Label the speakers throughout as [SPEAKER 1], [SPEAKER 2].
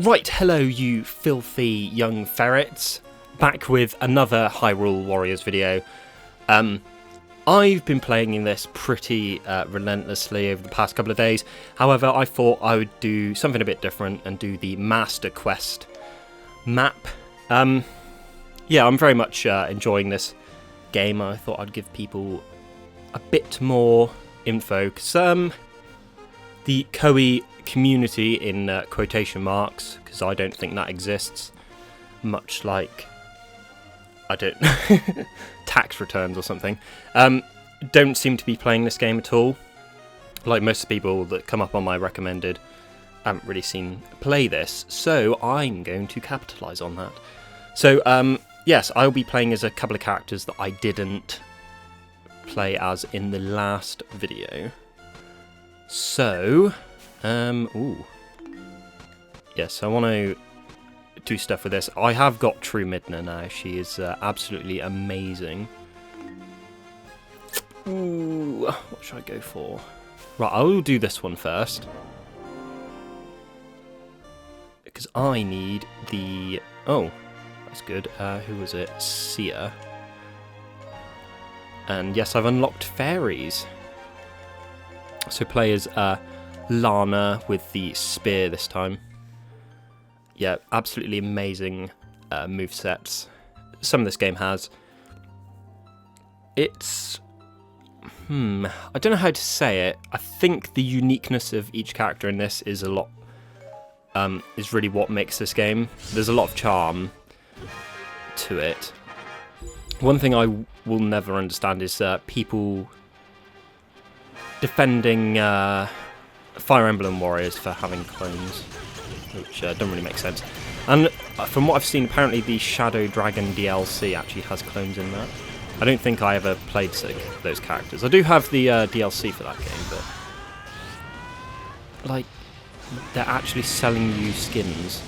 [SPEAKER 1] Right, hello you filthy young ferrets, back with another Hyrule Warriors video. I've been playing in this pretty relentlessly over the past couple of days. However, I thought I would do something a bit different and do the Master Quest map. Yeah, I'm very much enjoying this game. I thought I'd give people a bit more info, because the Koei community, in quotation marks, because I don't think that exists, much like, I don't tax returns or something, don't seem to be playing this game at all. Like most people that come up on my recommended, I haven't really seen play this, so I'm going to capitalise on that. So yes, I'll be playing as a couple of characters that I didn't play as in the last video. So yes, I want to do stuff with this. I have got True Midna now. She is absolutely amazing. Ooh, what should I go for? Right, I will do this one first, because I need the... Oh, that's good. Who was it? Sia. And yes, I've unlocked fairies. So play as Lana with the spear this time. Yeah, absolutely amazing movesets. Some of this game has. It's... I don't know how to say it. I think the uniqueness of each character in this is a lot... is really what makes this game. There's a lot of charm to it. One thing I will never understand is people defending Fire Emblem Warriors for having clones, which don't really make sense. And from what I've seen, apparently the Shadow Dragon DLC actually has clones in that. I don't think I ever played those characters. I do have the DLC for that game, but like, they're actually selling you skins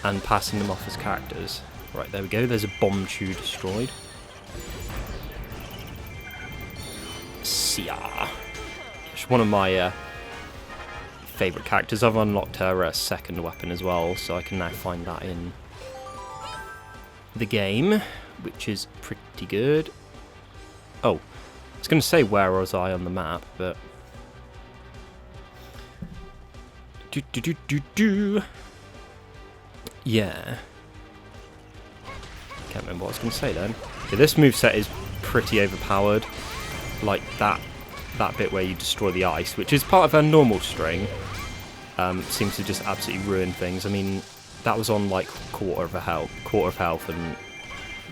[SPEAKER 1] and passing them off as characters. Right, there we go. There's a bomb chew destroyed. Sia. She's one of my favourite characters. I've unlocked her second weapon as well, so I can now find that in the game, which is pretty good. Oh, I was going to say where was I on the map, but... Yeah. Can't remember what I was going to say then. Yeah, this moveset is pretty overpowered. Like that bit where you destroy the ice, which is part of her normal string, seems to just absolutely ruin things. I mean, that was on like quarter of health, and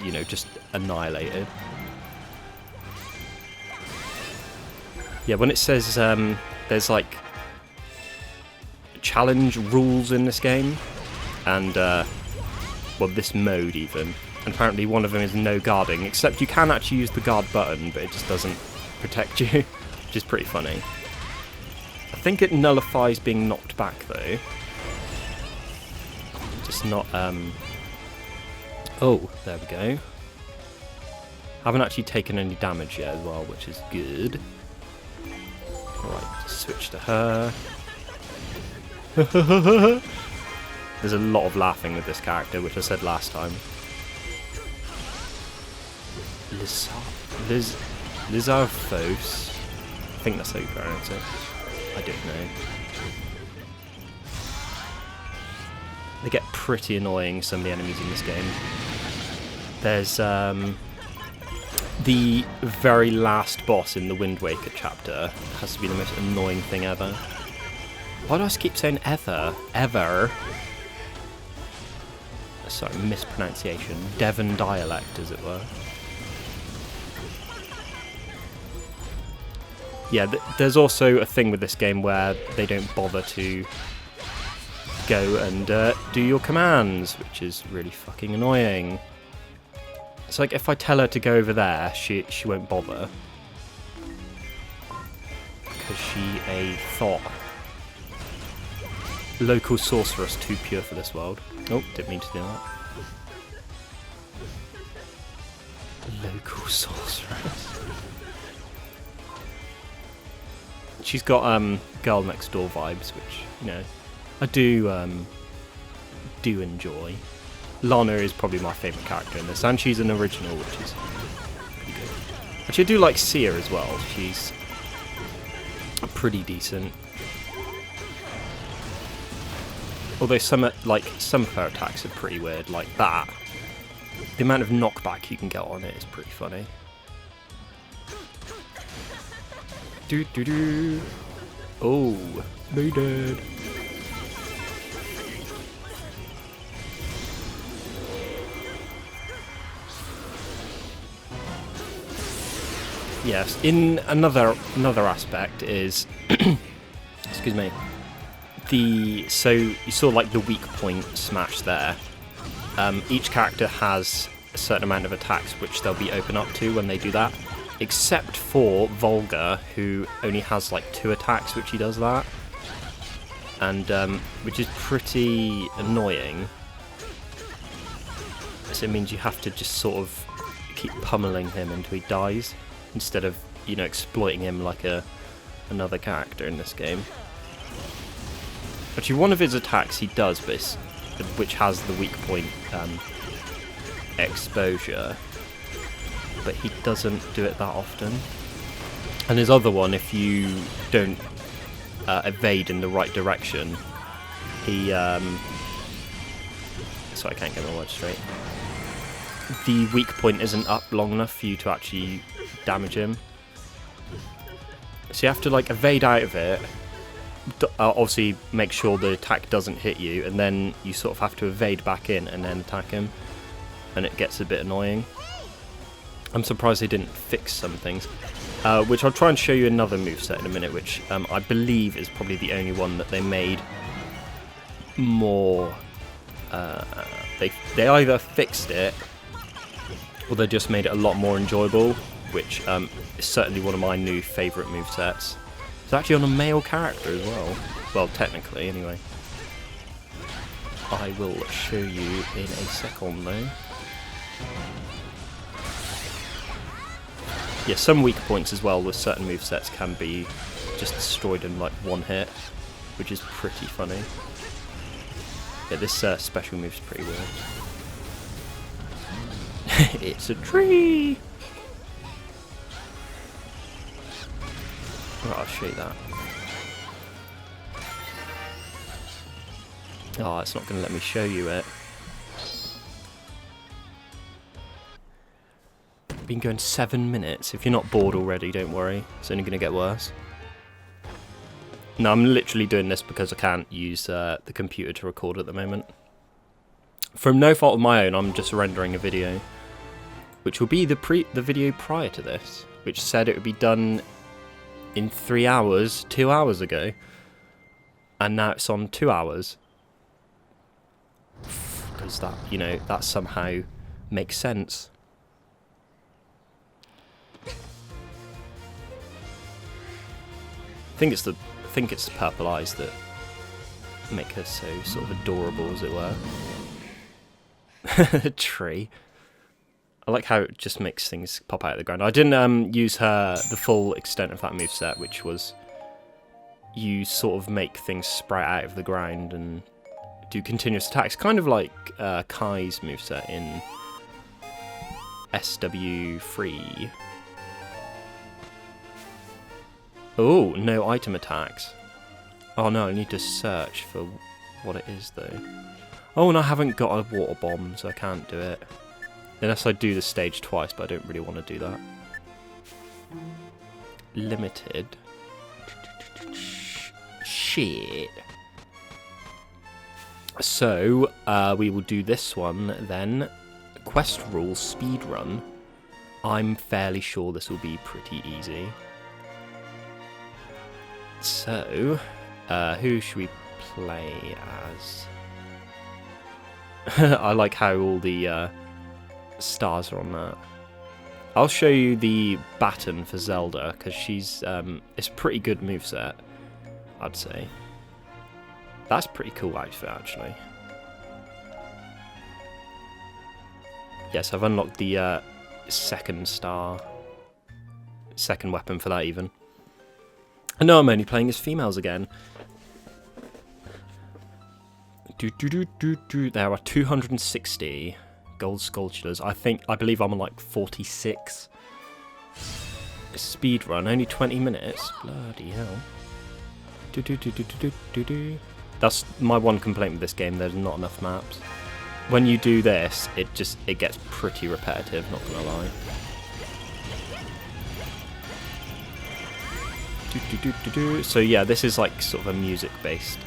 [SPEAKER 1] you know, just annihilated. Yeah, when it says there's like challenge rules in this game, and well, this mode even, and apparently one of them is no guarding, except you can actually use the guard button, but it just doesn't protect you, which is pretty funny. I think it nullifies being knocked back though. Just not oh, there we go. Haven't actually taken any damage yet as well, which is good. Alright, switch to her. There's a lot of laughing with this character, which I said last time. Lizarphos. I think that's how you pronounce it. I don't know. They get pretty annoying, some of the enemies in this game. There's the very last boss in the Wind Waker chapter has to be the most annoying thing ever. Why do I keep saying ever? Ever? Sorry, mispronunciation. Devon dialect, as it were. Yeah, there's also a thing with this game where they don't bother to go and do your commands, which is really fucking annoying. It's like if I tell her to go over there, she won't bother, because she a thought. Local sorceress, too pure for this world. Oh, didn't mean to do that. Local sorceress. She's got Girl Next Door vibes, which, you know, I do enjoy. Lana is probably my favourite character in this, and she's an original, which is pretty good. Actually, I do like Sia as well. She's pretty decent. Although some of her attacks are pretty weird, like that. The amount of knockback you can get on it is pretty funny. Do do do. Oh, they dead. Yes, in another aspect is excuse me. So you saw like the weak point smash there. Each character has a certain amount of attacks which they'll be open up to when they do that, except for Volga, who only has like 2 attacks which he does that, and which is pretty annoying. So it means you have to just sort of keep pummeling him until he dies, instead of, you know, exploiting him like another character in this game. Actually, one of his attacks he does, but which has the weak point exposure, but he doesn't do it that often. And his other one, if you don't evade in the right direction, he sorry, I can't get my words straight. The weak point isn't up long enough for you to actually damage him. So you have to like evade out of it, obviously make sure the attack doesn't hit you, and then you sort of have to evade back in and then attack him, and it gets a bit annoying. I'm surprised they didn't fix some things, which I'll try and show you another moveset in a minute, which I believe is probably the only one that they made more, they either fixed it or they just made it a lot more enjoyable, which is certainly one of my new favourite movesets. It's actually on a male character as well. Well, technically, anyway. I will show you in a second, though. Yeah, some weak points as well with certain movesets can be just destroyed in like one hit, which is pretty funny. Yeah, this special move's pretty weird. It's a tree! Right, I'll show you that. Oh, it's not going to let me show you it. Been going 7 minutes. If you're not bored already, don't worry. It's only going to get worse. No, I'm literally doing this because I can't use the computer to record at the moment. From no fault of my own, I'm just rendering a video, which will be the video prior to this, which said it would be done in 3 hours 2 hours ago, and now it's on 2 hours, because that, you know, that somehow makes sense. I think it's the purple eyes that make her so sort of adorable, as it were. Tree. I like how it just makes things pop out of the ground. I didn't use the full extent of that moveset, which was you sort of make things sprout out of the ground and do continuous attacks, kind of like Kai's moveset in SW3. Oh, no item attacks. Oh no, I need to search for what it is though. Oh, and I haven't got a water bomb, so I can't do it. Unless I do the stage twice, but I don't really want to do that. Limited. Shit. So, we will do this one then. Quest rules speedrun. I'm fairly sure this will be pretty easy. So, who should we play as? I like how all the stars are on that. I'll show you the baton for Zelda, because she's it's a pretty good moveset, I'd say. That's a pretty cool outfit, actually. Yes, I've unlocked the second weapon for that even. And no, I'm only playing as females again. There are 260 gold sculptures. I believe I'm on like 46. Speedrun, only 20 minutes. Bloody hell. That's my one complaint with this game. There's not enough maps. When you do this, it gets pretty repetitive. Not gonna lie. So yeah, this is like sort of a music-based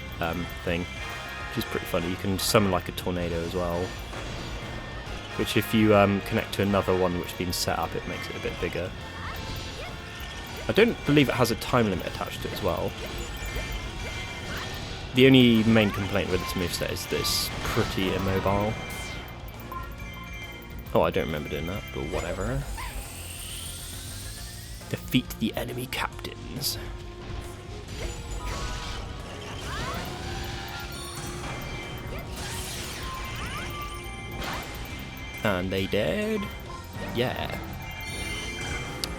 [SPEAKER 1] thing, which is pretty funny. You can summon like a tornado as well, which if you connect to another one which has been set up, it makes it a bit bigger. I don't believe it has a time limit attached to it as well. The only main complaint with this moveset is that it's pretty immobile. Oh, I don't remember doing that, but whatever. Defeat the enemy captains. And they dead. Yeah.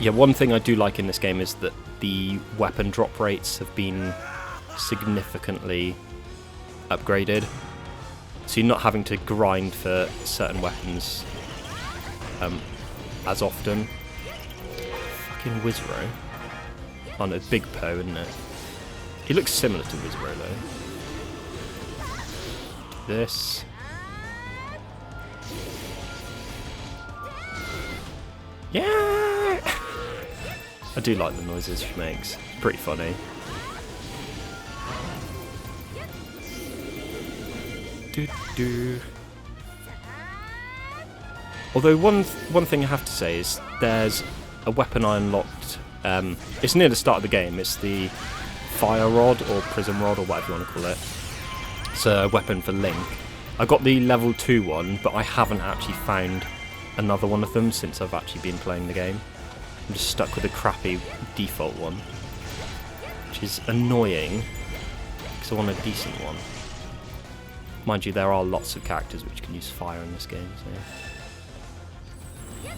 [SPEAKER 1] Yeah, one thing I do like in this game is that the weapon drop rates have been significantly upgraded. So you're not having to grind for certain weapons as often. Fucking Wizro. Oh no, Big Poe, isn't it? He looks similar to Wizro though. This. Yeah! I do like the noises she makes. Pretty funny. Although one thing I have to say is there's a weapon I unlocked. It's near the start of the game. It's the fire rod or prism rod or whatever you want to call it. It's a weapon for Link. I got the level 2 one, but I haven't actually found another one of them since I've actually been playing the game. I'm just stuck with a crappy default one, which is annoying because I want a decent one. Mind you, there are lots of characters which can use fire in this game, so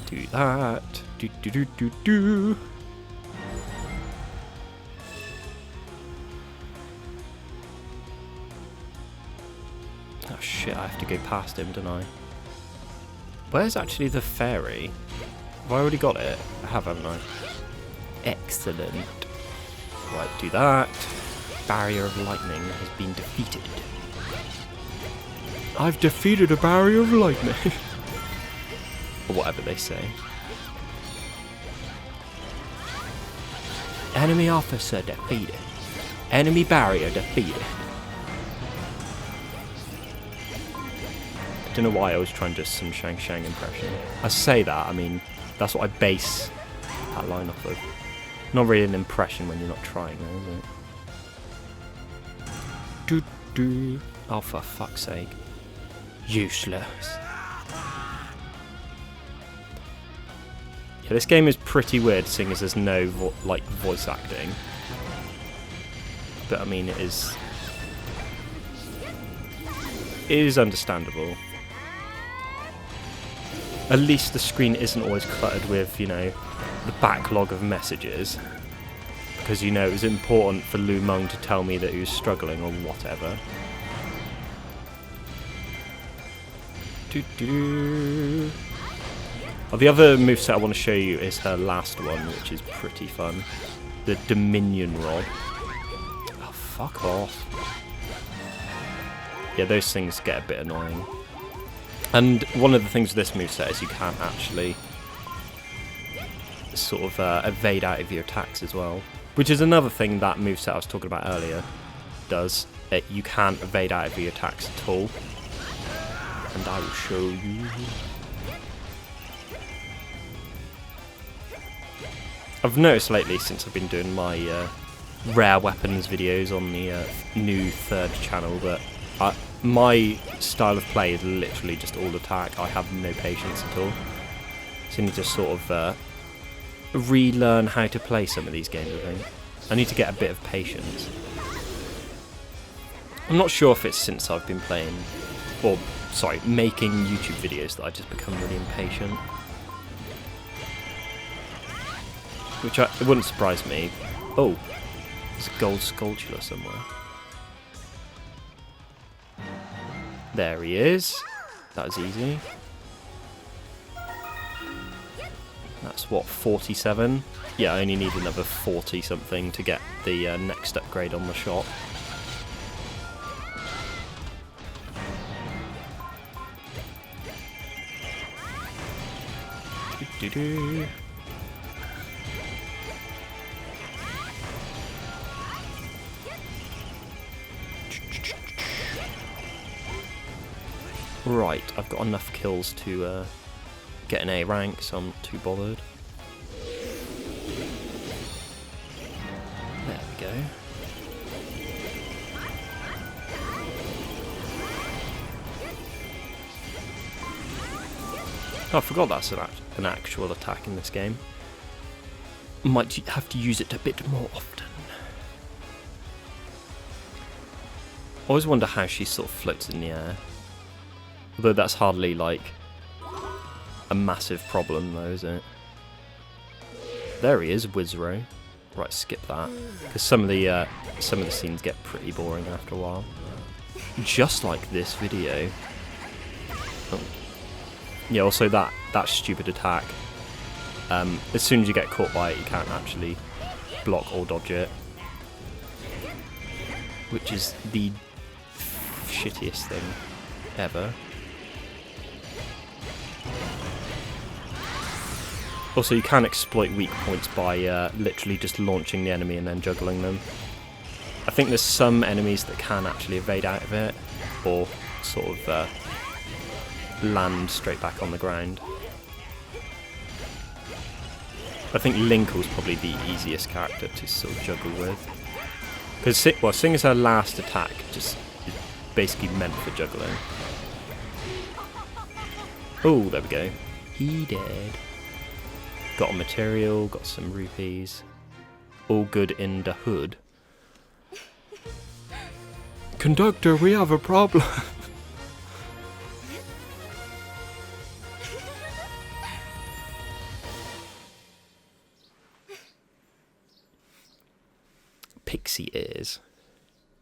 [SPEAKER 1] do that. Do. Oh shit, I have to go past him, don't I? Where's actually the fairy? Have I already got it? I have, haven't I? Excellent. Right, do that. Barrier of lightning has been defeated. I've defeated a barrier of lightning. Or whatever they say. Enemy officer defeated. Enemy barrier defeated. I don't know why I was trying just some Shang Shang impression. I say that, I mean, that's what I base that line off of. Not really an impression when you're not trying, though, is it? Oh, for fuck's sake. Useless. Yeah, this game is pretty weird, seeing as there's no voice acting. But I mean, it is understandable. At least the screen isn't always cluttered with, you know, the backlog of messages. Because, you know, it was important for Lu Meng to tell me that he was struggling or whatever. Oh, the other moveset I want to show you is her last one, which is pretty fun. The Dominion Rod. Oh, fuck off. Yeah, those things get a bit annoying. And one of the things with this moveset is you can't actually sort of evade out of your attacks as well. Which is another thing that moveset I was talking about earlier does. You can't evade out of your attacks at all. And I will show you. I've noticed lately, since I've been doing my rare weapons videos on the new third channel, that my style of play is literally just all attack. I have no patience at all. So I need to sort of relearn how to play some of these games, I think. I need to get a bit of patience. I'm not sure if it's since I've been playing, or sorry, making YouTube videos that I just become really impatient. Which it wouldn't surprise me. Oh, there's a gold sculpture somewhere. There he is. That was easy. That's what, 47? Yeah, I only need another 40 something to get the next upgrade on the shop. Doo-doo-doo. Right, I've got enough kills to get an A rank, so I'm not too bothered. There we go. Oh, I forgot that's an actual attack in this game. Might have to use it a bit more often. I always wonder how she sort of floats in the air. Although that's hardly like a massive problem though, is it? There he is, Wizro. Right, skip that. Because some of the scenes get pretty boring after a while. Just like this video. Oh. Yeah, also that stupid attack. As soon as you get caught by it, you can't actually block or dodge it. Which is the shittiest thing ever. Also, you can exploit weak points by literally just launching the enemy and then juggling them. I think there's some enemies that can actually evade out of it, or sort of land straight back on the ground. I think Linkle's probably the easiest character to sort of juggle with. Because, well, seeing as her last attack just is basically meant for juggling. Oh, there we go. He dead. Got a material, got some rupees. All good in the hood. Conductor, we have a problem. Pixie ears.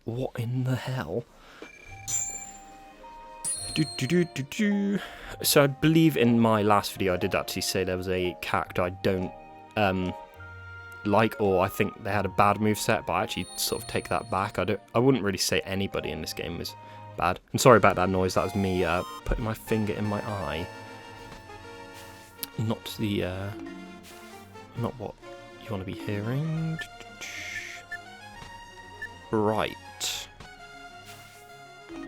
[SPEAKER 1] What in the hell? So I believe in my last video I did actually say there was a character I don't like, or I think they had a bad moveset, but I actually sort of take that back. I wouldn't really say anybody in this game was bad. I'm sorry about that noise, that was me putting my finger in my eye. Not what you want to be hearing. Right.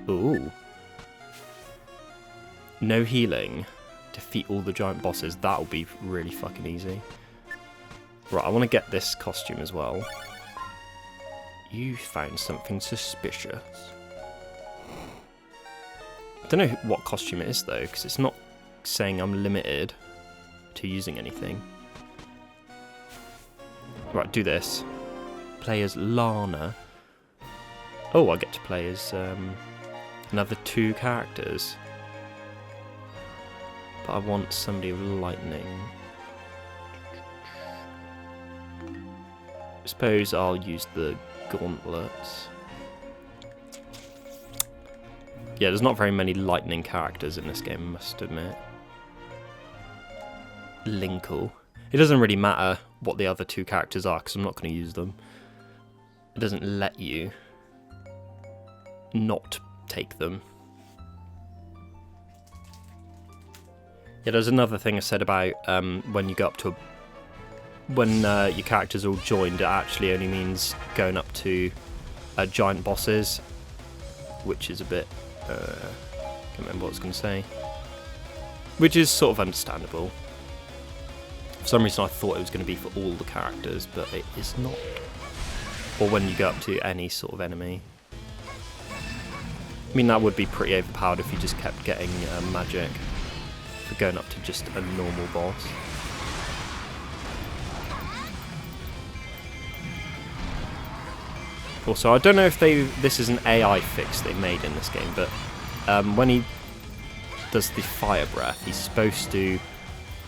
[SPEAKER 1] Ooh. No healing. Defeat all the giant bosses. That'll be really fucking easy. Right, I want to get this costume as well. You found something suspicious. I don't know what costume it is though, because it's not saying I'm limited to using anything. Right, do this. Play as Lana. Oh, I get to play as another 2 characters. But I want somebody with lightning. I suppose I'll use the gauntlets. Yeah, there's not very many lightning characters in this game, I must admit. Linkle. It doesn't really matter what the other 2 characters are, because I'm not going to use them. It doesn't let you not take them. Yeah, there's another thing I said about when you go up to when your characters are all joined, it actually only means going up to giant bosses, which is a bit can't remember what I was going to say, which is sort of understandable. For some reason I thought it was going to be for all the characters, but it is not. Or when you go up to any sort of enemy. I mean, that would be pretty overpowered if you just kept getting magic for going up to just a normal boss. Also, I don't know if this is an AI fix they made in this game, but when he does the fire breath, he's supposed to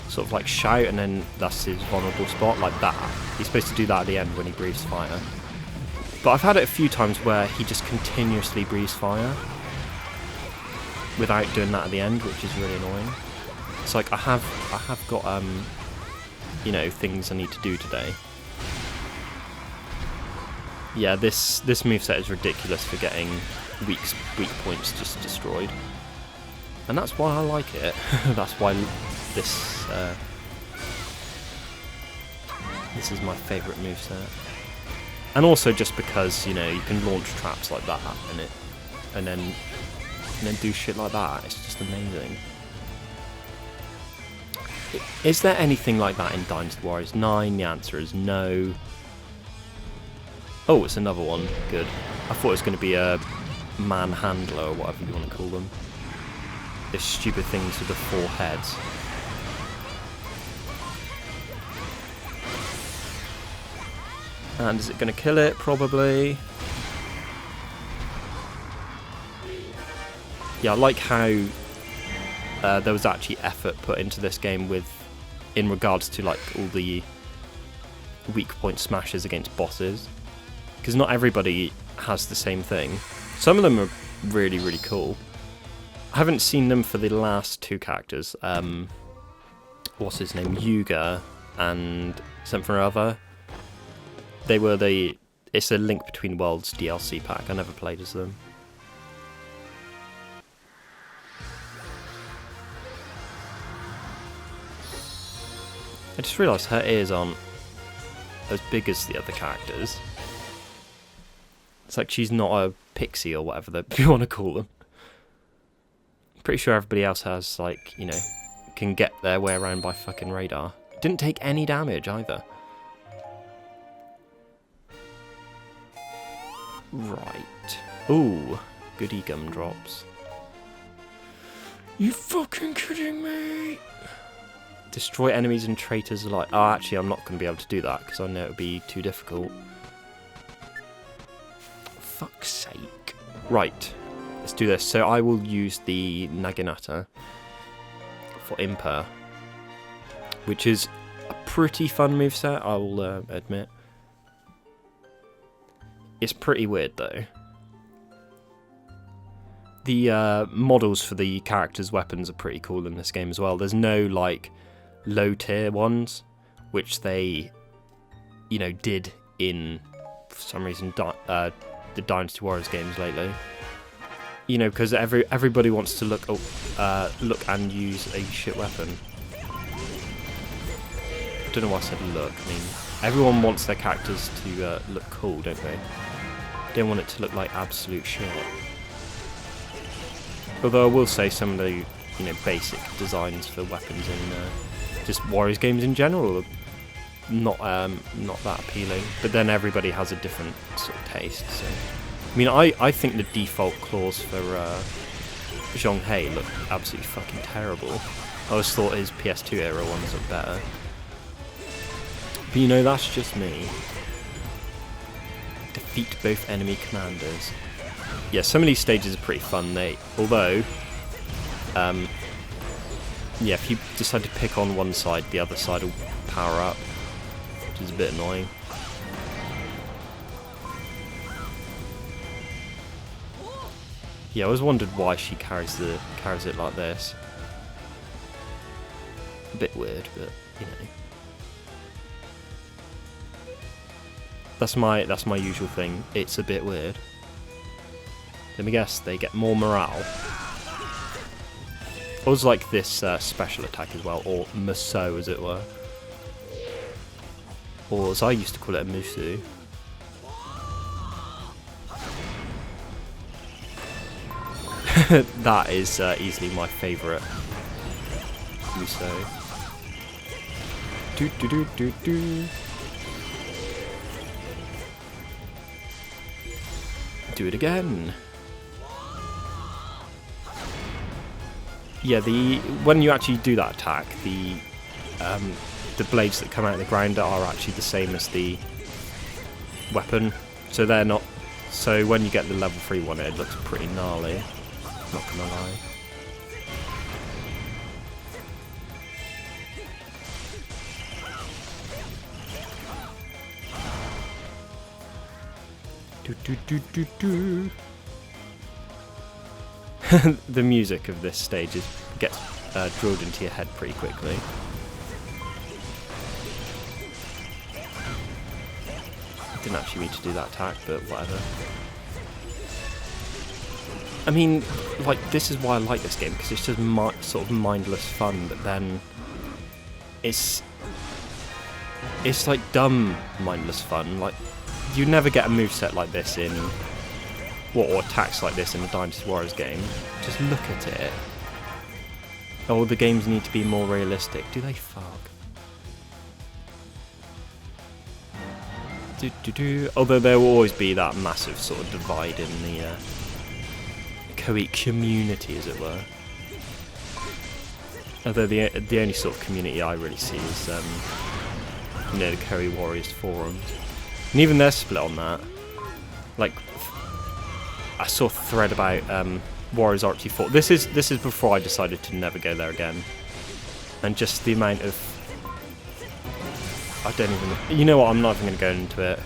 [SPEAKER 1] sort of like shout, and then that's his vulnerable spot, like that. He's supposed to do that at the end when he breathes fire. But I've had it a few times where he just continuously breathes fire. without doing that at the end, which is really annoying. It's like I have got you know, things I need to do today. Yeah, this moveset is ridiculous for getting weak points just destroyed. And that's why I like it. That's why this is my favourite moveset. And also just because, you know, you can launch traps like that and then do shit like that. It's just amazing. Is there anything like that in Dynasty Warriors 9? The answer is no. Oh, it's another one. Good. I thought it was going to be a manhandler or whatever you want to call them. These stupid things with the 4 heads. And is it going to kill it? Probably. Yeah, I like how there was actually effort put into this game in regards to like all the weak point smashes against bosses, because not everybody has the same thing. Some of them are really, really cool. I haven't seen them for the last 2 characters. What's his name? Yuga and something or other. They were it's a Link Between Worlds DLC pack. I never played as them. I just realised her ears aren't as big as the other characters. It's like she's not a pixie or whatever you want to call them. I'm pretty sure everybody else has, like, you know, can get their way around by fucking radar. Didn't take any damage either. Right. Ooh, goody gumdrops. You fucking kidding me? Destroy enemies and traitors alike. Oh, actually, I'm not going to be able to do that because I know it would be too difficult. Fuck's sake. Right, let's do this. So I will use the Naginata for Imper, which is a pretty fun moveset, I will admit. It's pretty weird though. The models for the characters' weapons are pretty cool in this game as well. There's no like low tier ones, which they, you know, did in, for some reason, the Dynasty Warriors games lately. You know, because everybody wants to look and use a shit weapon. I don't know why I said look. I mean, everyone wants their characters to look cool, don't they? They don't want it to look like absolute shit. Although I will say some of the, you know, basic designs for weapons in just Warriors games in general are not that appealing. But then everybody has a different sort of taste. So, I mean, I think the default claws for Zhonghei look absolutely fucking terrible. I always thought his PS2 era ones looked better. But you know, that's just me. Defeat both enemy commanders. Yeah, some of these stages are pretty fun. Although, yeah, if you decide to pick on one side, the other side will power up, which is a bit annoying. Yeah, I always wondered why she carries it like this. A bit weird, but you know. That's my usual thing. It's a bit weird. Let me guess, they get more morale. I always like this special attack as well, or Muso as it were. Or as I used to call it, a Musu. That is easily my favourite Muso. Do do do do do. Do it again. Yeah, when you actually do that attack, the blades that come out of the ground are actually the same as the weapon, so they're not. So when you get the level 3 one, it looks pretty gnarly. Not gonna lie. Do do do do do. The music of this stage gets drilled into your head pretty quickly. Didn't actually mean to do that attack, but whatever. I mean, like, this is why I like this game, because it's just sort of mindless fun, but then it's like dumb mindless fun. Like, you never get a moveset like this in, or attacks like this in a Dynasty Warriors game. Just look at it. Oh, the games need to be more realistic. Do they? Fuck. Although there will always be that massive sort of divide in the Koei community, as it were. Although the only sort of community I really see is the Koei Warriors forums, and even they're split on that. Like, I saw a thread about Warriors Archie 4. This is before I decided to never go there again, and just the amount of, I don't even, you know what, I'm not even going to go into it.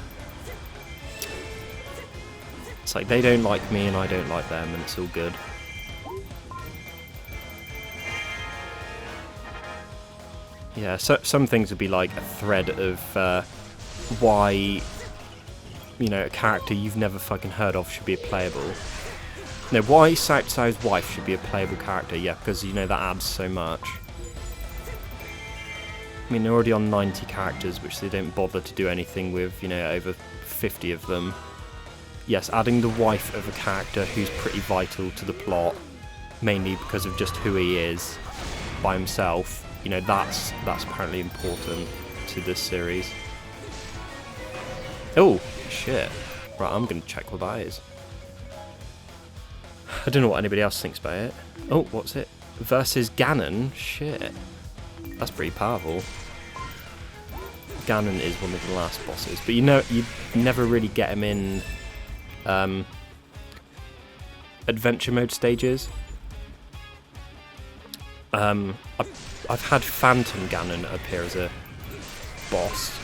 [SPEAKER 1] It's like they don't like me and I don't like them, and it's all good. Yeah, so some things would be like a thread of why, you know, a character you've never fucking heard of should be a playable. No, why South South's wife should be a playable character? Yeah, because, you know, that adds so much. I mean, they're already on 90 characters, which they don't bother to do anything with, you know, over 50 of them. Yes, adding the wife of a character who's pretty vital to the plot, mainly because of just who he is by himself, you know, that's apparently important to this series. Oh, shit. Right, I'm going to check what that is. I don't know what anybody else thinks about it. Oh, what's it? Versus Ganon? Shit. That's pretty powerful. Ganon is one of the last bosses, but you know, you never really get him in adventure mode stages. I've had Phantom Ganon appear as a boss.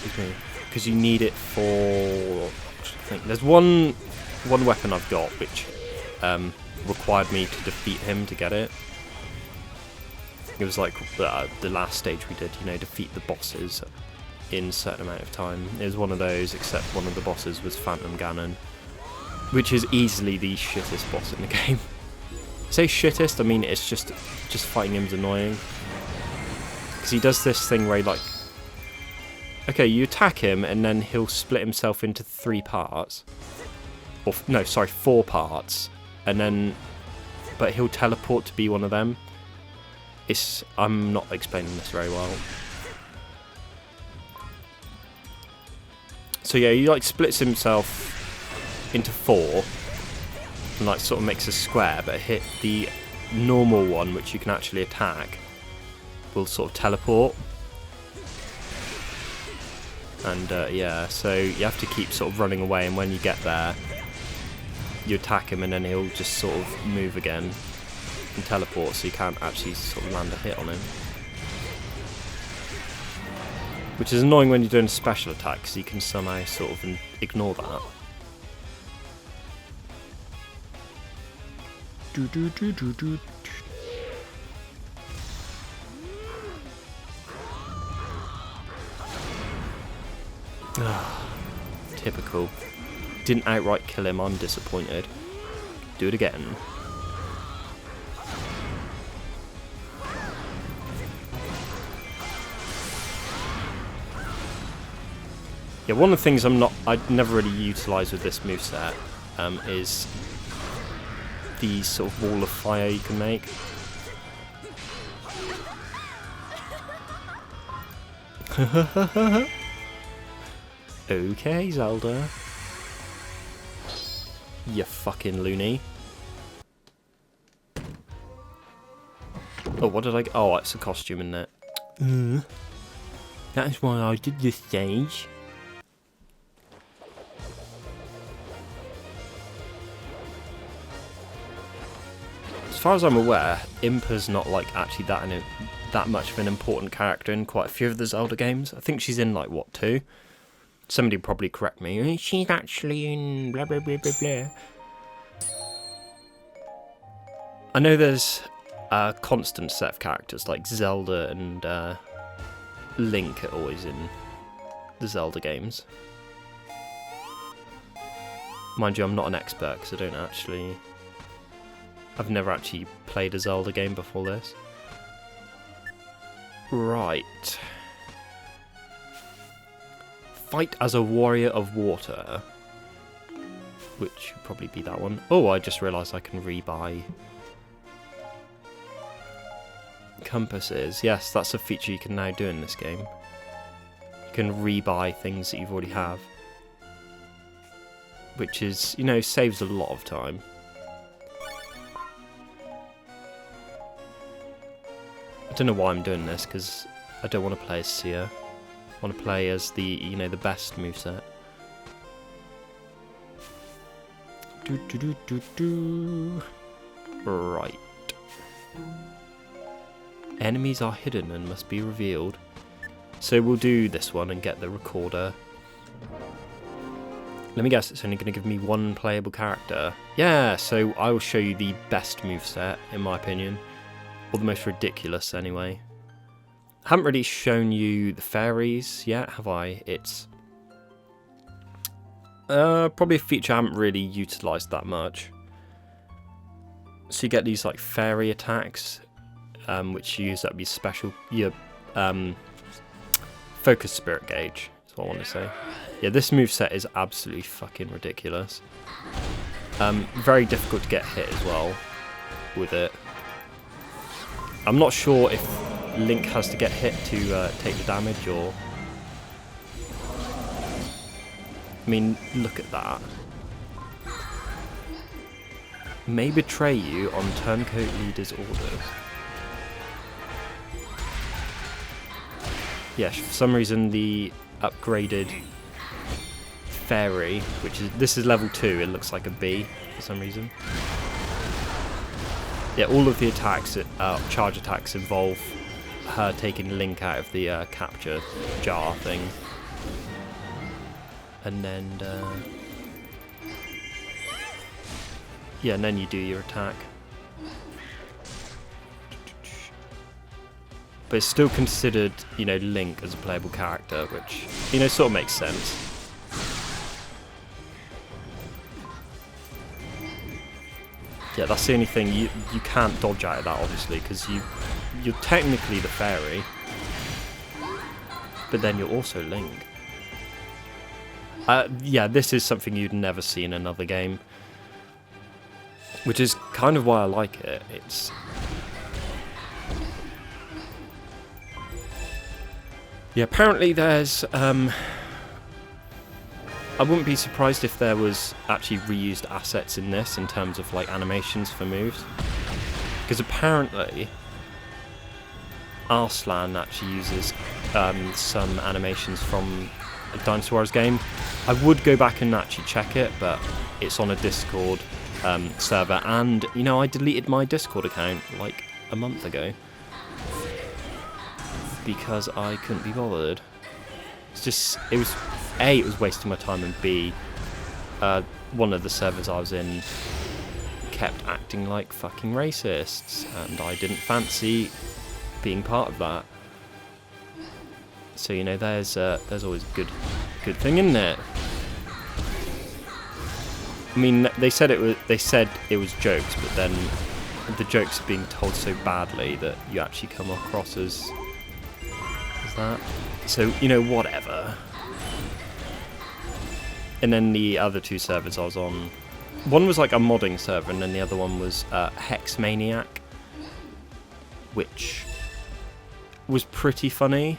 [SPEAKER 1] Excuse me, because you need it for. I think there's one weapon I've got which required me to defeat him to get it. It was like the last stage we did, you know, defeat the bosses in a certain amount of time. It was one of those, except one of the bosses was Phantom Ganon, which is easily the shittest boss in the game. I say shittest, I mean it's just fighting him's annoying. Because he does this thing where he, like, okay, you attack him and then he'll split himself into 3 parts. Or, no, sorry, 4 parts. And then, but he'll teleport to be one of them. I'm not explaining this very well. So yeah, he like splits himself into 4 and like sort of makes a square, but hit the normal one, which you can actually attack, will sort of teleport. And yeah, so you have to keep sort of running away, and when you get there, you attack him and then he'll just sort of move again and teleport, so you can't actually sort of land a hit on him. Which is annoying when you're doing a special attack, because you can somehow sort of ignore that. Typical. Didn't outright kill him, I'm disappointed. Do it again. Yeah, one of the things I'd never really utilise with this moveset is the sort of wall of fire you can make. Okay, Zelda. You fucking loony. Oh, what did I... Oh, it's a costume, isn't it? That is why I did this stage. As far as I'm aware, Impa's not like actually that much of an important character in quite a few of the Zelda games. I think she's in like what, 2? Somebody probably correct me. She's actually in blah blah blah blah blah. I know there's a constant set of characters like Zelda and Link are always in the Zelda games. Mind you, I'm not an expert because I've never actually played a Zelda game before this. Right. Fight as a warrior of water. Which would probably be that one. Oh, I just realised I can rebuy compasses. Yes, that's a feature you can now do in this game. You can rebuy things that you've already have. Which is, you know, saves a lot of time. I don't know why I'm doing this, because I don't want to play as Seer. I want to play as the, you know, the best moveset. Right. Enemies are hidden and must be revealed. So we'll do this one and get the recorder. Let me guess, it's only going to give me one playable character. Yeah, so I will show you the best moveset, in my opinion. Or the most ridiculous, anyway. I haven't really shown you the fairies yet, have I? It's probably a feature I haven't really utilised that much. So you get these like fairy attacks, which you use up your focus spirit gauge, is what I want to say. Yeah, this moveset is absolutely fucking ridiculous. Very difficult to get hit as well with it. I'm not sure if Link has to get hit to take the damage, or... I mean, look at that. May betray you on turncoat leader's orders. Yeah, for some reason the upgraded fairy, this is level 2, it looks like a B for some reason. Yeah, all of the attacks, charge attacks, involve her taking Link out of the capture jar thing. And then, yeah, and then you do your attack. But it's still considered, you know, Link as a playable character, which, you know, sort of makes sense. Yeah, that's the only thing. You can't dodge out of that, obviously, because you're technically the fairy, but then you're also Link. Yeah, this is something you'd never see in another game, which is kind of why I like it. Yeah, apparently there's I wouldn't be surprised if there was actually reused assets in this in terms of like animations for moves, because apparently Arslan actually uses some animations from a Dinosaur Wars game. I would go back and actually check it, but it's on a Discord server, and you know, I deleted my Discord account like a month ago because I couldn't be bothered. It was wasting my time, and B, one of the servers I was in kept acting like fucking racists, and I didn't fancy being part of that. So, you know, there's always a good thing in there. I mean, they said it was jokes, but then the jokes are being told so badly that you actually come across as that. So, you know, whatever. And then the other two servers I was on, one was like a modding server, and then the other one was Hex Maniac, which was pretty funny.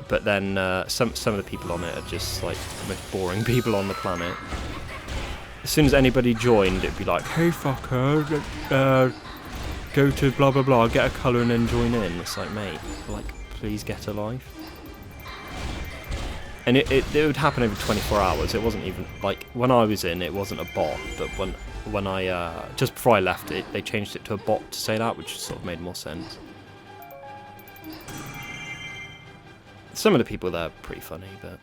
[SPEAKER 1] But then some of the people on it are just like the most boring people on the planet. As soon as anybody joined, it'd be like, "Hey fucker, go to blah blah blah, get a colour and then join in." It's like, mate, like, please get a life. And it would happen over 24 hours. It wasn't even like when I was in, it wasn't a bot. But when I just before I left it, they changed it to a bot to say that, which sort of made more sense. Some of the people there are pretty funny, but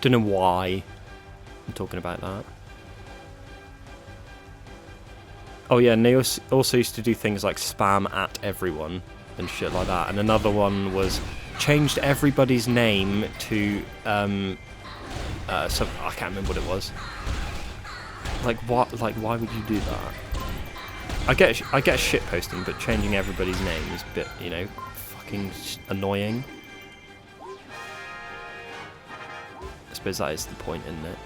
[SPEAKER 1] don't know why I'm talking about that. Oh yeah, and they also used to do things like spam at everyone and shit like that. And another one was changed everybody's name to some, I can't remember what it was. Like what? Like why would you do that? I get shit posting, but changing everybody's name is a bit, you know, fucking annoying. I suppose that is the point, isn't it?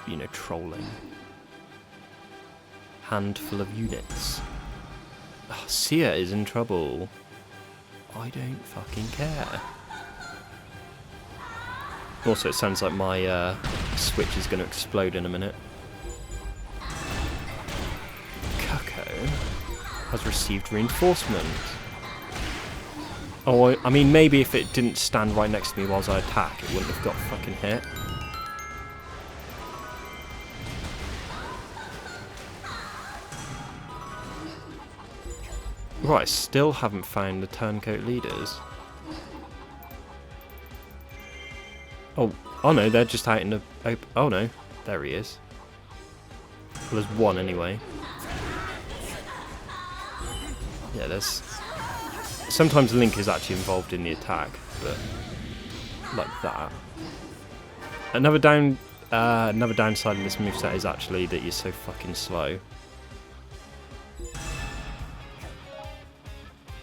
[SPEAKER 1] You know, trolling. Handful of units. Oh, Sia is in trouble. I don't fucking care. Also, it sounds like my Switch is going to explode in a minute. Cucko has received reinforcement. Oh, I mean, maybe if it didn't stand right next to me whilst I attack, it wouldn't have got fucking hit. Right, I still haven't found the turncoat leaders. Oh no, they're just out in the open. Oh no, there he is. Well, there's one anyway. Yeah, there's... Sometimes Link is actually involved in the attack, but like that. Another downside of this moveset is actually that you're so fucking slow.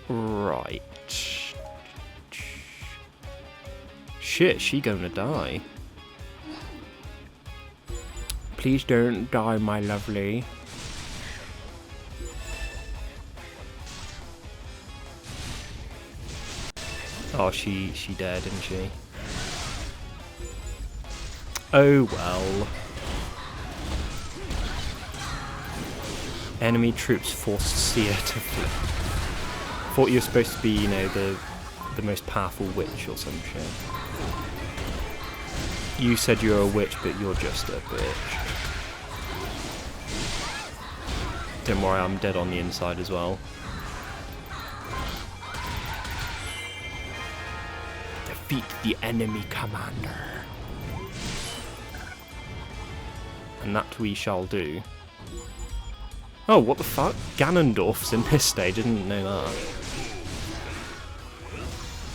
[SPEAKER 1] Right. Shit, she gonna die. Please don't die, my lovely. Oh, she dead, didn't she? Oh well. Enemy troops forced Sia to flee. Thought you were supposed to be, you know, the most powerful witch or some shit. You said you're a witch, but you're just a bitch. Don't worry, I'm dead on the inside as well. Defeat the enemy commander. And that we shall do. Oh, what the fuck? Ganondorf's in this stage, I didn't know that.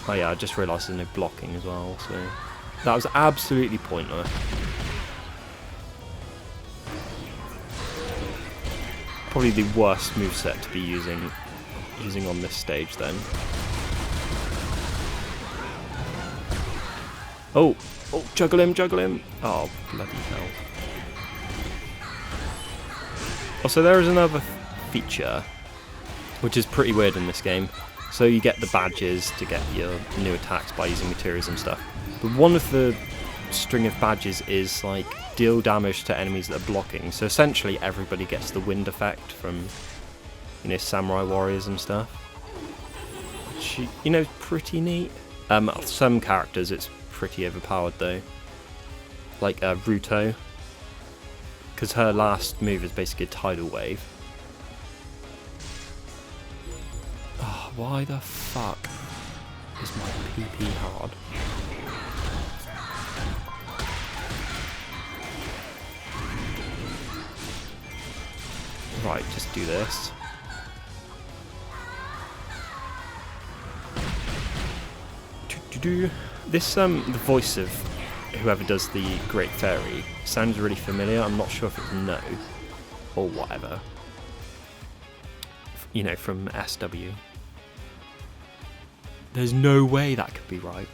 [SPEAKER 1] Oh yeah, I just realised there's no blocking as well, so... That was absolutely pointless. Probably the worst moveset to be using on this stage then. Oh! Oh, juggle him, juggle him! Oh, bloody hell. Also, there is another feature, which is pretty weird in this game. So you get the badges to get your new attacks by using materials and stuff. But one of the string of badges is like deal damage to enemies that are blocking. So essentially everybody gets the wind effect from, you know, samurai warriors and stuff. Which, you know, pretty neat. Some characters it's pretty overpowered though. Like Ruto. Because her last move is basically a tidal wave. Oh, why the fuck is my PP hard? Right, just do this. This the voice of whoever does the Great Fairy sounds really familiar. I'm not sure if it's No or whatever. You know, from SW. There's no way that could be right.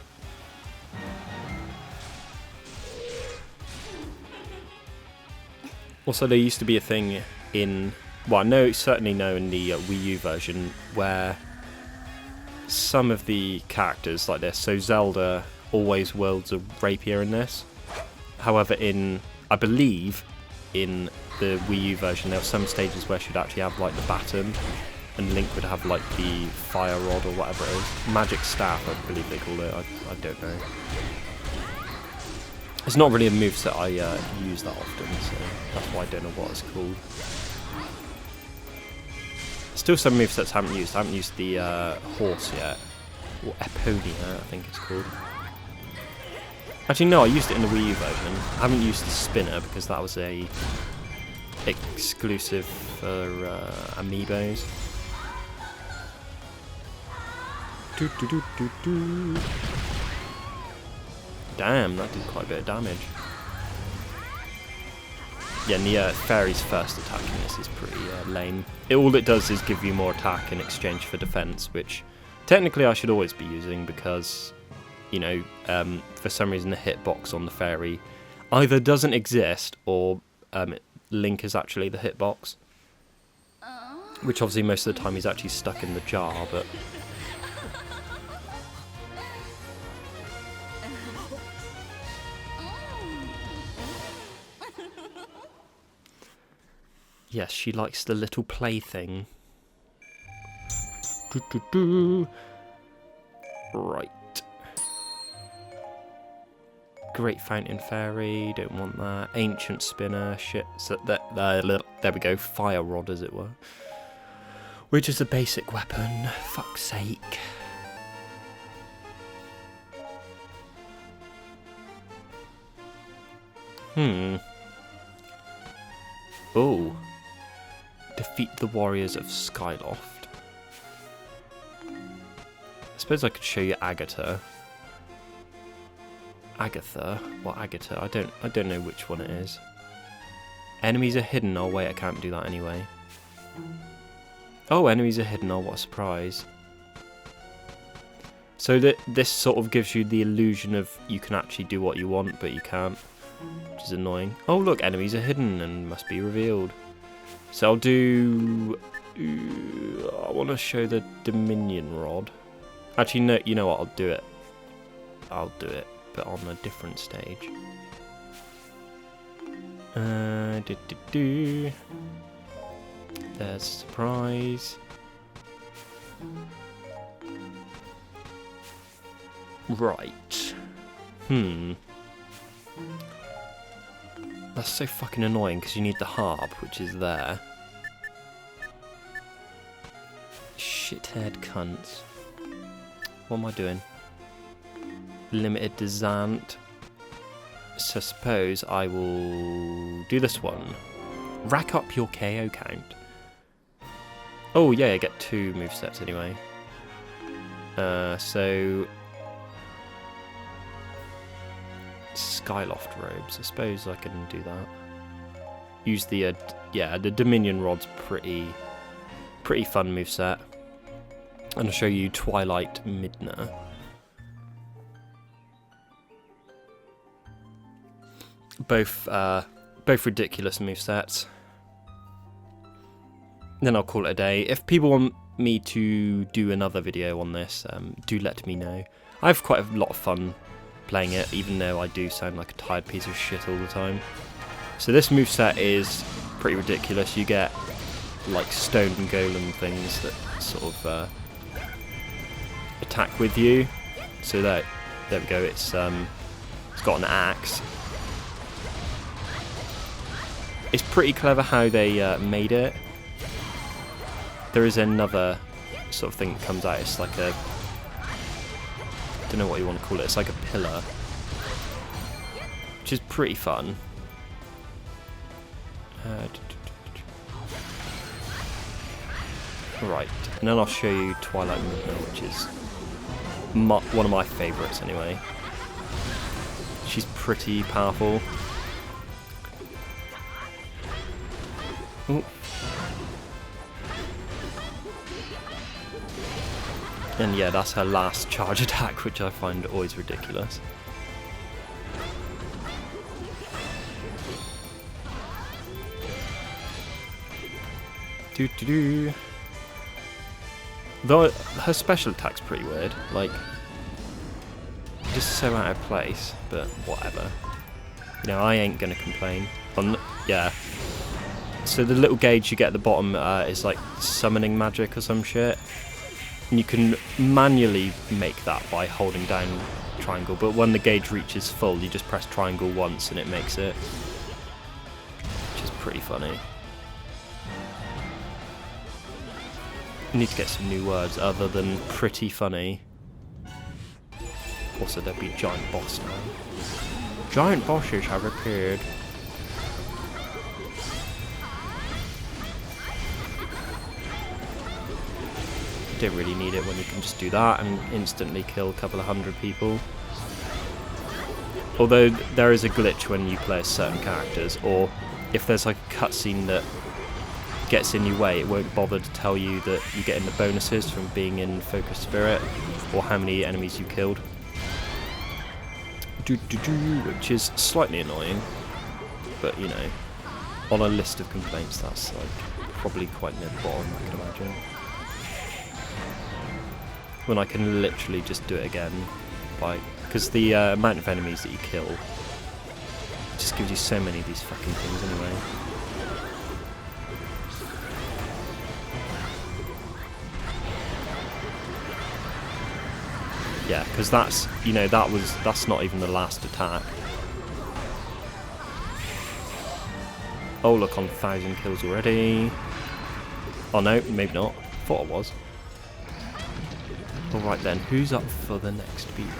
[SPEAKER 1] Also, there used to be a thing in... Well, no, certainly no in the Wii U version, where some of the characters like this, so Zelda always wields a rapier in this. However, I believe in the Wii U version there were some stages where she'd actually have like the baton, and Link would have like the fire rod or whatever it is. Magic staff, I believe they call it, I don't know. It's not really a moveset I use that often, so that's why I don't know what it's called. Still some movesets I haven't used. I haven't used the horse yet. Or Eponia, I think it's called. Actually, no, I used it in the Wii U version. I haven't used the spinner because that was a exclusive for amiibos. Damn, that did quite a bit of damage. Yeah, and the fairy's first attack in this is pretty lame. All it does is give you more attack in exchange for defense, which technically I should always be using because, you know, for some reason the hitbox on the fairy either doesn't exist or Link is actually the hitbox. Which obviously most of the time he's actually stuck in the jar, but... Yes, she likes the little plaything. Right. Great Fountain Fairy, don't want that. Ancient Spinner, shit. So there we go, Fire Rod as it were. Which is a basic weapon, fuck's sake. Oh. Defeat the warriors of Skyloft. I suppose I could show you Agatha. Agatha? What Agatha? I don't know which one it is. Enemies are hidden. Oh wait, I can't do that anyway. Oh, enemies are hidden. Oh, what a surprise. So this sort of gives you the illusion of you can actually do what you want, but you can't. Which is annoying. Oh look, enemies are hidden and must be revealed. So I'll do... I want to show the Dominion Rod. Actually, no, you know what, I'll do it. I'll do it, but on a different stage. There's a surprise. Right. That's so fucking annoying because you need the harp, which is there. Shithead cunts. What am I doing? Limited to Zant. So suppose I will do this one. Rack up your KO count. Oh yeah, I get 2 movesets anyway. So... Skyloft robes. I suppose I can do that. Use the yeah, the Dominion Rod's pretty fun moveset. And I'll show you Twilight Midna. Both ridiculous movesets. Then I'll call it a day. If people want me to do another video on this, do let me know. I have quite a lot of fun playing it, even though I do sound like a tired piece of shit all the time. So this moveset is pretty ridiculous. You get like stone golem things that sort of attack with you. So there we go. It's got an axe. It's pretty clever how they made it. There is another sort of thing that comes out. It's like a... I don't know what you want to call it. It's like a pillar. Which is pretty fun. Right. And then I'll show you Twilight Midna, which is one of my favourites anyway. She's pretty powerful. Ooh. And yeah, that's her last charge attack, which I find always ridiculous. Though her special attack's pretty weird, like, just so out of place, but whatever. You know, I ain't gonna complain. Yeah. So the little gauge you get at the bottom is like summoning magic or some shit. And you can manually make that by holding down triangle, but when the gauge reaches full, you just press triangle once and it makes it. Which is pretty funny. I need to get some new words other than pretty funny. Also, there'd be giant boss now. Giant bosses have appeared. Don't really need it when you can just do that and instantly kill a couple of hundred people. Although there is a glitch when you play as certain characters, or if there's like a cutscene that gets in your way, it won't bother to tell you that you're getting the bonuses from being in Focus Spirit, or how many enemies you killed. Which is slightly annoying, but you know, on a list of complaints that's like probably quite near the bottom, I can imagine. When I can literally just do it again, because the amount of enemies that you kill just gives you so many of these fucking things anyway. Yeah, because that's, you know, that's not even the last attack. Oh, look, on 1,000 kills already. Oh no, maybe not. Thought I was. Alright then, who's up for the next beating?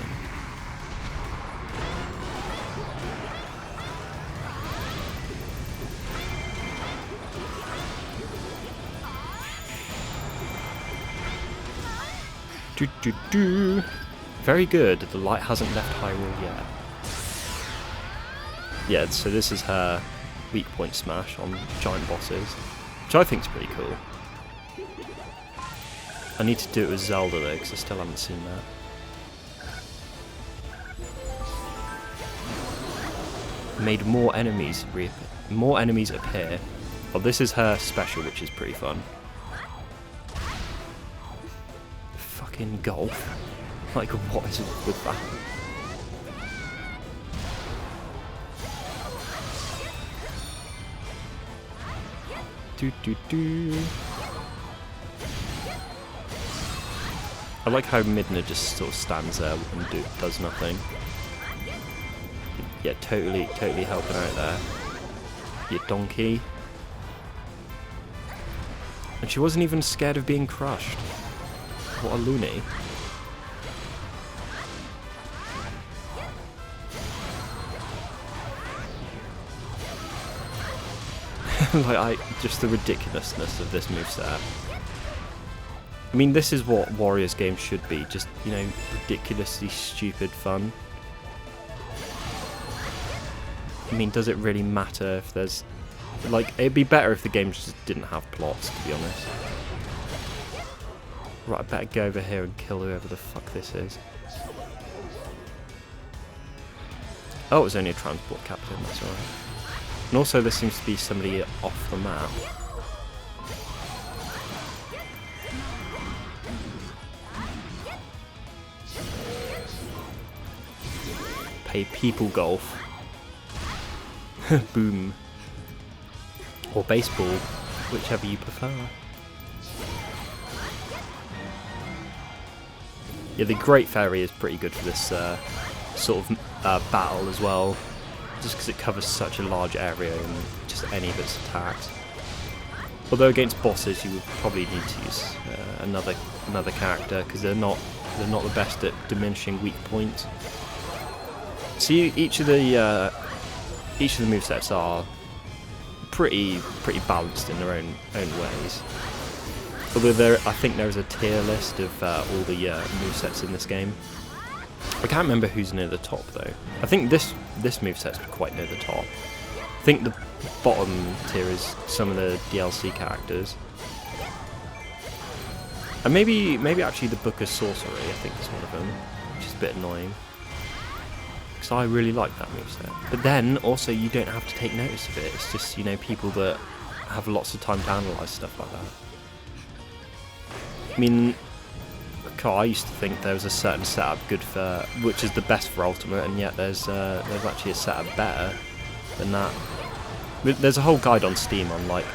[SPEAKER 1] Very good, the light hasn't left Hyrule yet. Yeah, so this is her weak point smash on giant bosses, which I think is pretty cool. I need to do it with Zelda though, because I still haven't seen that. Made more enemies appear. Oh, this is her special, which is pretty fun. Fucking golf. Like, what is with that? I like how Midna just sort of stands there and does nothing. Yeah, totally helping out there. You donkey. And she wasn't even scared of being crushed. What a loony. Like, just the ridiculousness of this moveset. I mean, this is what Warriors games should be, just, you know, ridiculously stupid fun. I mean, does it really matter if there's... Like, it'd be better if the game just didn't have plots, to be honest. Right, I better go over here and kill whoever the fuck this is. Oh, it was only a transport captain, that's alright. And also there seems to be somebody off the map. Play people golf. Boom. Or baseball, whichever you prefer. Yeah, the Great Fairy is pretty good for this sort of battle as well. Just because it covers such a large area in just any of its attacks. Although against bosses you would probably need to use another character, because they're not the best at diminishing weak points. See, each of the movesets are pretty balanced in their own ways. Although I think there is a tier list of all the movesets in this game. I can't remember who's near the top though. I think this moveset's quite near the top. I think the bottom tier is some of the DLC characters. And maybe actually the Book of Sorcery, I think is one of them, which is a bit annoying. Because I really like that moveset. But then also you don't have to take notice of it. It's just, you know, people that have lots of time to analyse stuff like that. I mean, I used to think there was a certain setup good for, which is the best for Ultimate, and yet there's actually a setup better than that. There's a whole guide on Steam on like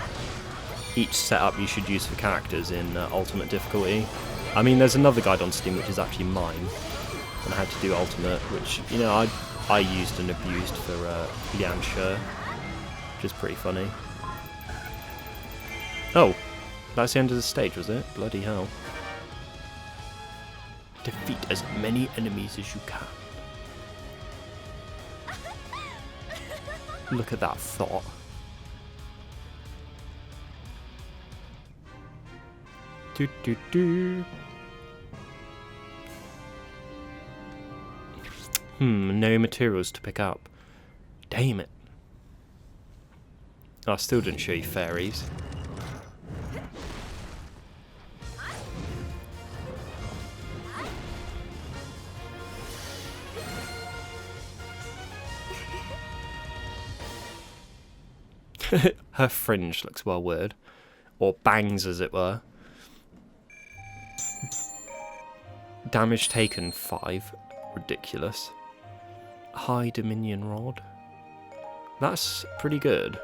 [SPEAKER 1] each setup you should use for characters in Ultimate difficulty. I mean, there's another guide on Steam which is actually mine on how to do Ultimate, which, you know, I used and abused for Lian Shi, which is pretty funny. Oh, that's the end of the stage, was it? Bloody hell. Defeat as many enemies as you can. Look at that thought. Do, do, do. No materials to pick up. Damn it. I still didn't show you fairies. Her fringe looks well weird. Or bangs, as it were. Damage taken 5. Ridiculous. High Dominion Rod. That's pretty good.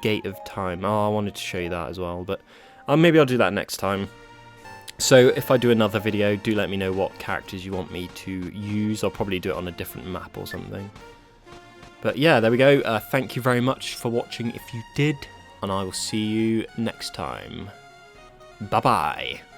[SPEAKER 1] Gate of Time. Oh, I wanted to show you that as well, but maybe I'll do that next time. So if I do another video, do let me know what characters you want me to use. I'll probably do it on a different map or something. But yeah, there we go. Thank you very much for watching if you did, and I will see you next time. Bye-bye.